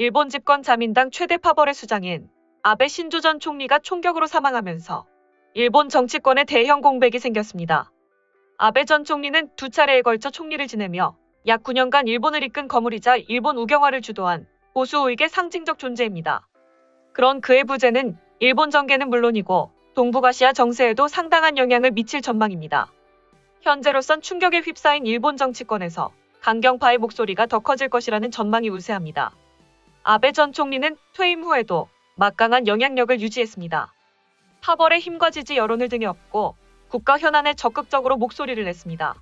일본 집권 자민당 최대 파벌의 수장인 아베 신조 전 총리가 총격으로 사망하면서 일본 정치권에 대형 공백이 생겼습니다. 아베 전 총리는 두 차례에 걸쳐 총리를 지내며 약 9년간 일본을 이끈 거물이자 일본 우경화를 주도한 보수 우익의 상징적 존재입니다. 그런 그의 부재는 일본 정계는 물론이고 동북아시아 정세에도 상당한 영향을 미칠 전망입니다. 현재로선 충격에 휩싸인 일본 정치권에서 강경파의 목소리가 더 커질 것이라는 전망이 우세합니다. 아베 전 총리는 퇴임 후에도 막강한 영향력을 유지했습니다. 파벌의 힘과 지지 여론을 등에 업고 국가 현안에 적극적으로 목소리를 냈습니다.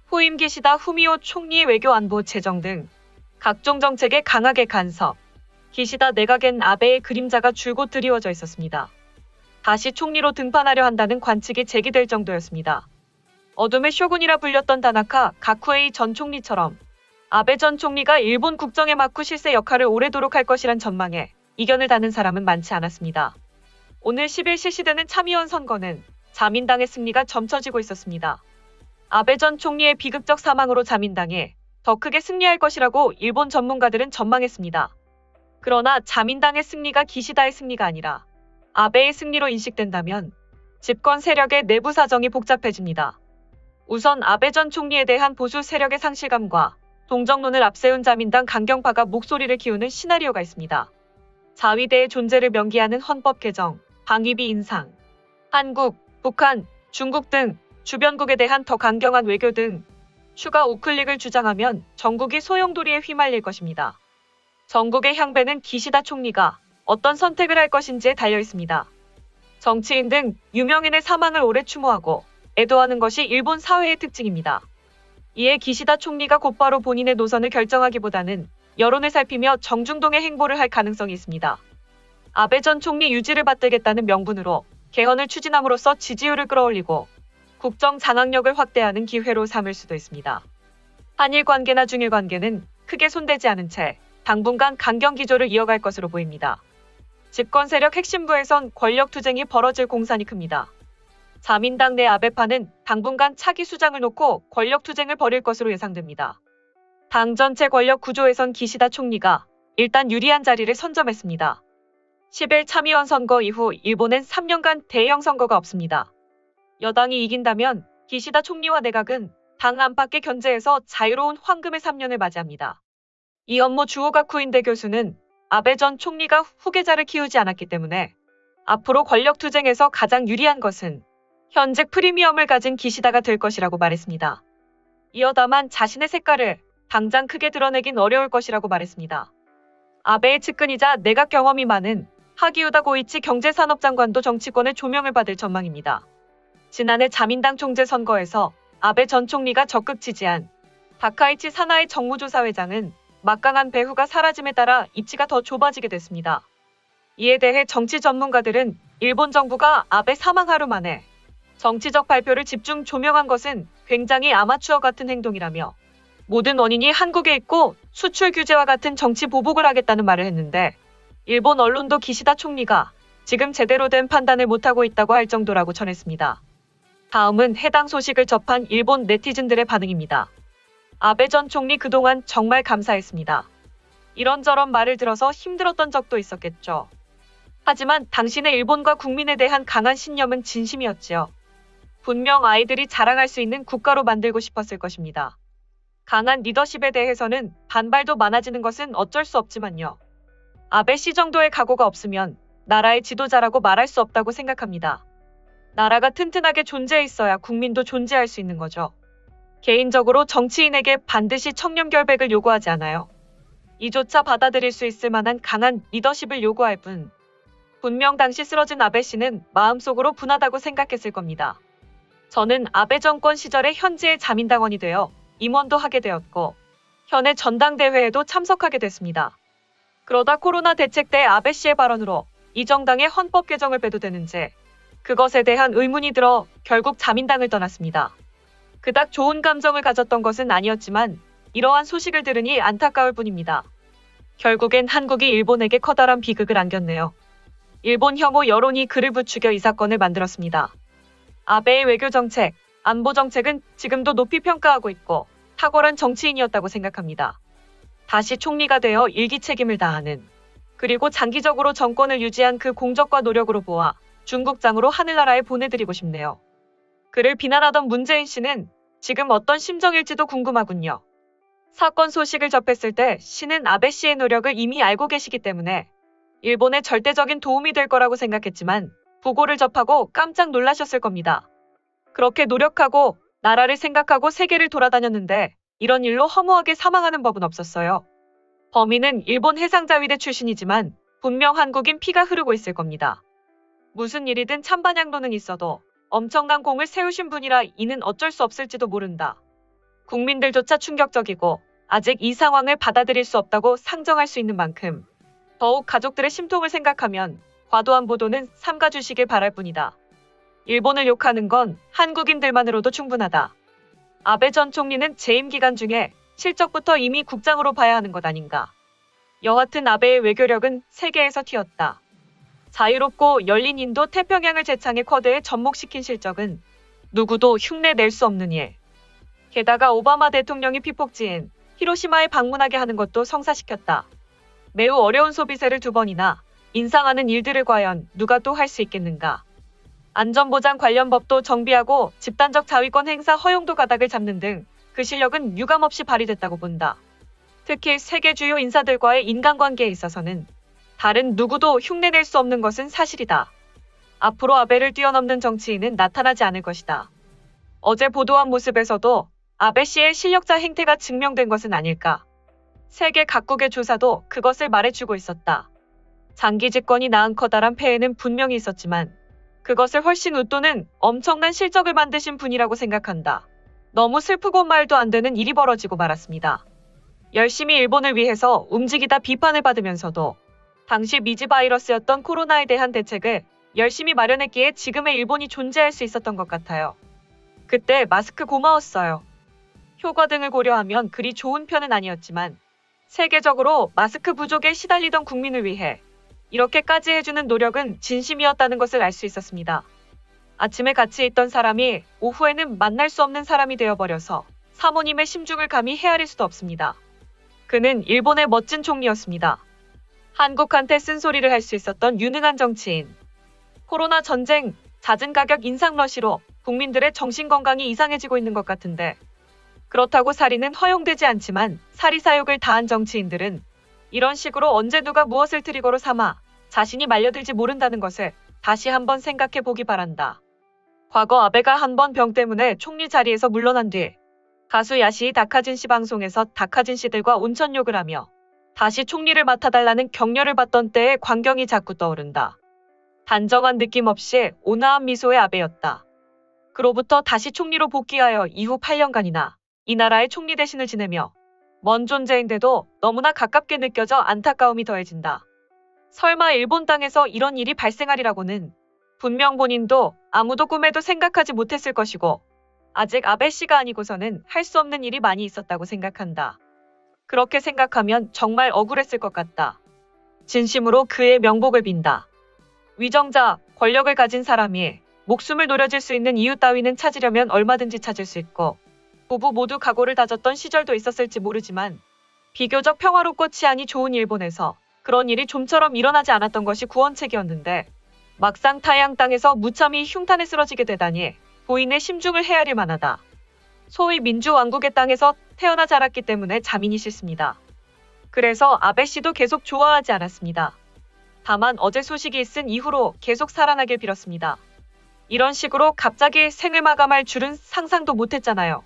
후임 기시다 후미오 총리의 외교 안보 재정 등 각종 정책에 강하게 간섭, 기시다 내각엔 아베의 그림자가 줄곧 드리워져 있었습니다. 다시 총리로 등판하려 한다는 관측이 제기될 정도였습니다. 어둠의 쇼군이라 불렸던 다나카 가쿠에이 전 총리처럼 아베 전 총리가 일본 국정의 막후 실세 역할을 오래도록 할 것이란 전망에 이견을 다는 사람은 많지 않았습니다. 오늘 10일 실시되는 참의원 선거는 자민당의 승리가 점쳐지고 있었습니다. 아베 전 총리의 비극적 사망으로 자민당이 더 크게 승리할 것이라고 일본 전문가들은 전망했습니다. 그러나 자민당의 승리가 기시다의 승리가 아니라 아베의 승리로 인식된다면 집권 세력의 내부 사정이 복잡해집니다. 우선 아베 전 총리에 대한 보수 세력의 상실감과 동정론을 앞세운 자민당 강경파가 목소리를 키우는 시나리오가 있습니다. 자위대의 존재를 명기하는 헌법 개정, 방위비 인상, 한국, 북한, 중국 등 주변국에 대한 더 강경한 외교 등 추가 우클릭을 주장하면 전국이 소용돌이에 휘말릴 것입니다. 전국의 향배는 기시다 총리가 어떤 선택을 할 것인지에 달려 있습니다. 정치인 등 유명인의 사망을 오래 추모하고 애도하는 것이 일본 사회의 특징입니다. 이에 기시다 총리가 곧바로 본인의 노선을 결정하기보다는 여론을 살피며 정중동의 행보를 할 가능성이 있습니다. 아베 전 총리 유지를 받들겠다는 명분으로 개헌을 추진함으로써 지지율을 끌어올리고 국정 장악력을 확대하는 기회로 삼을 수도 있습니다. 한일 관계나 중일 관계는 크게 손대지 않은 채 당분간 강경 기조를 이어갈 것으로 보입니다. 집권 세력 핵심부에선 권력 투쟁이 벌어질 공산이 큽니다. 자민당 내 아베파는 당분간 차기 수장을 놓고 권력 투쟁을 벌일 것으로 예상됩니다. 당 전체 권력 구조에선 기시다 총리가 일단 유리한 자리를 선점했습니다. 10일 참의원 선거 이후 일본엔 3년간 대형 선거가 없습니다. 여당이 이긴다면 기시다 총리와 내각은 당 안팎의 견제에서 자유로운 황금의 3년을 맞이합니다. 이현모 주오가쿠인대 교수는 아베 전 총리가 후계자를 키우지 않았기 때문에 앞으로 권력 투쟁에서 가장 유리한 것은 현재 프리미엄을 가진 기시다가 될 것이라고 말했습니다. 이어 다만 자신의 색깔을 당장 크게 드러내긴 어려울 것이라고 말했습니다. 아베의 측근이자 내각 경험이 많은 하기우다 고이치 경제산업장관도 정치권의 조명을 받을 전망입니다. 지난해 자민당 총재 선거에서 아베 전 총리가 적극 지지한 다카이치 사나이 정무조사회장은 막강한 배후가 사라짐에 따라 입지가 더 좁아지게 됐습니다. 이에 대해 정치 전문가들은 일본 정부가 아베 사망 하루 만에 정치적 발표를 집중 조명한 것은 굉장히 아마추어 같은 행동이라며 모든 원인이 한국에 있고 수출 규제와 같은 정치 보복을 하겠다는 말을 했는데 일본 언론도 기시다 총리가 지금 제대로 된 판단을 못하고 있다고 할 정도라고 전했습니다. 다음은 해당 소식을 접한 일본 네티즌들의 반응입니다. 아베 전 총리 그동안 정말 감사했습니다. 이런저런 말을 들어서 힘들었던 적도 있었겠죠. 하지만 당신의 일본과 국민에 대한 강한 신념은 진심이었지요. 분명 아이들이 자랑할 수 있는 국가로 만들고 싶었을 것입니다. 강한 리더십에 대해서는 반발도 많아지는 것은 어쩔 수 없지만요. 아베 씨 정도의 각오가 없으면 나라의 지도자라고 말할 수 없다고 생각합니다. 나라가 튼튼하게 존재해 있어야 국민도 존재할 수 있는 거죠. 개인적으로 정치인에게 반드시 청렴결백을 요구하지 않아요. 이조차 받아들일 수 있을 만한 강한 리더십을 요구할 뿐. 분명 당시 쓰러진 아베 씨는 마음속으로 분하다고 생각했을 겁니다. 저는 아베 정권 시절에 현지의 자민당원이 되어 임원도 하게 되었고 현의 전당대회에도 참석하게 됐습니다. 그러다 코로나 대책 때 아베 씨의 발언으로 이 정당의 헌법 개정을 빼도 되는지 그것에 대한 의문이 들어 결국 자민당을 떠났습니다. 그닥 좋은 감정을 가졌던 것은 아니었지만 이러한 소식을 들으니 안타까울 뿐입니다. 결국엔 한국이 일본에게 커다란 비극을 안겼네요. 일본 혐오 여론이 그를 부추겨 이 사건을 만들었습니다. 아베의 외교정책, 안보정책은 지금도 높이 평가하고 있고 탁월한 정치인이었다고 생각합니다. 다시 총리가 되어 일기 책임을 다하는, 그리고 장기적으로 정권을 유지한 그 공적과 노력으로 보아 중국장으로 하늘나라에 보내드리고 싶네요. 그를 비난하던 문재인 씨는 지금 어떤 심정일지도 궁금하군요. 사건 소식을 접했을 때 씨는 아베 씨의 노력을 이미 알고 계시기 때문에 일본에 절대적인 도움이 될 거라고 생각했지만 보고를 접하고 깜짝 놀라셨을 겁니다. 그렇게 노력하고 나라를 생각하고 세계를 돌아다녔는데 이런 일로 허무하게 사망하는 법은 없었어요. 범인은 일본 해상자위대 출신이지만 분명 한국인 피가 흐르고 있을 겁니다. 무슨 일이든 찬반향로는 있어도 엄청난 공을 세우신 분이라 이는 어쩔 수 없을지도 모른다. 국민들조차 충격적이고 아직 이 상황을 받아들일 수 없다고 상정할 수 있는 만큼 더욱 가족들의 심통을 생각하면 과도한 보도는 삼가주시길 바랄 뿐이다. 일본을 욕하는 건 한국인들만으로도 충분하다. 아베 전 총리는 재임 기간 중에 실적부터 이미 국장으로 봐야 하는 것 아닌가. 여하튼 아베의 외교력은 세계에서 튀었다. 자유롭고 열린 인도 태평양을 재창에 쿼드에 접목시킨 실적은 누구도 흉내낼 수 없는 일. 게다가 오바마 대통령이 피폭지인 히로시마에 방문하게 하는 것도 성사시켰다. 매우 어려운 소비세를 2번이나 인상하는 일들을 과연 누가 또 할 수 있겠는가. 안전보장 관련 법도 정비하고 집단적 자위권 행사 허용도 가닥을 잡는 등 그 실력은 유감없이 발휘됐다고 본다. 특히 세계 주요 인사들과의 인간관계에 있어서는 다른 누구도 흉내낼 수 없는 것은 사실이다. 앞으로 아베를 뛰어넘는 정치인은 나타나지 않을 것이다. 어제 보도한 모습에서도 아베 씨의 실력자 행태가 증명된 것은 아닐까. 세계 각국의 조사도 그것을 말해주고 있었다. 장기 집권이 낳은 커다란 폐해는 분명히 있었지만 그것을 훨씬 웃도는 엄청난 실적을 만드신 분이라고 생각한다. 너무 슬프고 말도 안 되는 일이 벌어지고 말았습니다. 열심히 일본을 위해서 움직이다 비판을 받으면서도 당시 미지 바이러스였던 코로나에 대한 대책을 열심히 마련했기에 지금의 일본이 존재할 수 있었던 것 같아요. 그때 마스크 고마웠어요. 효과 등을 고려하면 그리 좋은 편은 아니었지만 세계적으로 마스크 부족에 시달리던 국민을 위해 이렇게까지 해주는 노력은 진심이었다는 것을 알 수 있었습니다. 아침에 같이 있던 사람이 오후에는 만날 수 없는 사람이 되어버려서 사모님의 심중을 감히 헤아릴 수도 없습니다. 그는 일본의 멋진 총리였습니다. 한국한테 쓴소리를 할 수 있었던 유능한 정치인. 코로나 전쟁, 잦은 가격 인상 러시로 국민들의 정신건강이 이상해지고 있는 것 같은데 그렇다고 살인은 허용되지 않지만 사리사욕을 다한 정치인들은 이런 식으로 언제 누가 무엇을 트리거로 삼아 자신이 말려들지 모른다는 것을 다시 한번 생각해 보기 바란다. 과거 아베가 한 번 병 때문에 총리 자리에서 물러난 뒤 가수 야시이 다카진 씨 방송에서 다카진 씨들과 온천욕을 하며 다시 총리를 맡아달라는 격려를 받던 때의 광경이 자꾸 떠오른다. 단정한 느낌 없이 온화한 미소의 아베였다. 그로부터 다시 총리로 복귀하여 이후 8년간이나 이 나라의 총리 대신을 지내며 먼 존재인데도 너무나 가깝게 느껴져 안타까움이 더해진다. 설마 일본 땅에서 이런 일이 발생하리라고는 분명 본인도 아무도 꿈에도 생각하지 못했을 것이고 아직 아베 씨가 아니고서는 할 수 없는 일이 많이 있었다고 생각한다. 그렇게 생각하면 정말 억울했을 것 같다. 진심으로 그의 명복을 빈다. 위정자, 권력을 가진 사람이 목숨을 노려질 수 있는 이유 따위는 찾으려면 얼마든지 찾을 수 있고 부부 모두 각오를 다졌던 시절도 있었을지 모르지만 비교적 평화롭고 치안이 좋은 일본에서 그런 일이 좀처럼 일어나지 않았던 것이 구원책이었는데 막상 타양 땅에서 무참히 흉탄에 쓰러지게 되다니 고인의 심중을 헤아릴 만하다. 소위 민주왕국의 땅에서 태어나 자랐기 때문에 자민이 싫습니다. 그래서 아베 씨도 계속 좋아하지 않았습니다. 다만 어제 소식이 있은 이후로 계속 살아나길 빌었습니다. 이런 식으로 갑자기 생을 마감할 줄은 상상도 못했잖아요.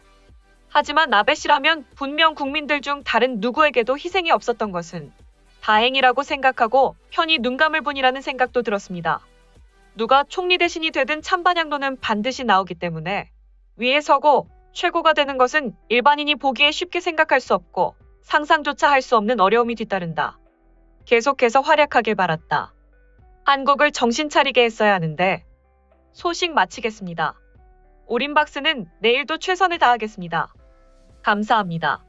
하지만 아베 씨라면 분명 국민들 중 다른 누구에게도 희생이 없었던 것은 다행이라고 생각하고 편히 눈 감을 뿐이라는 생각도 들었습니다. 누가 총리 대신이 되든 찬반향로는 반드시 나오기 때문에 위에 서고 최고가 되는 것은 일반인이 보기에 쉽게 생각할 수 없고 상상조차 할 수 없는 어려움이 뒤따른다. 계속해서 활약하길 바랐다. 한국을 정신 차리게 했어야 하는데 소식 마치겠습니다. 오림박스는 내일도 최선을 다하겠습니다. 감사합니다.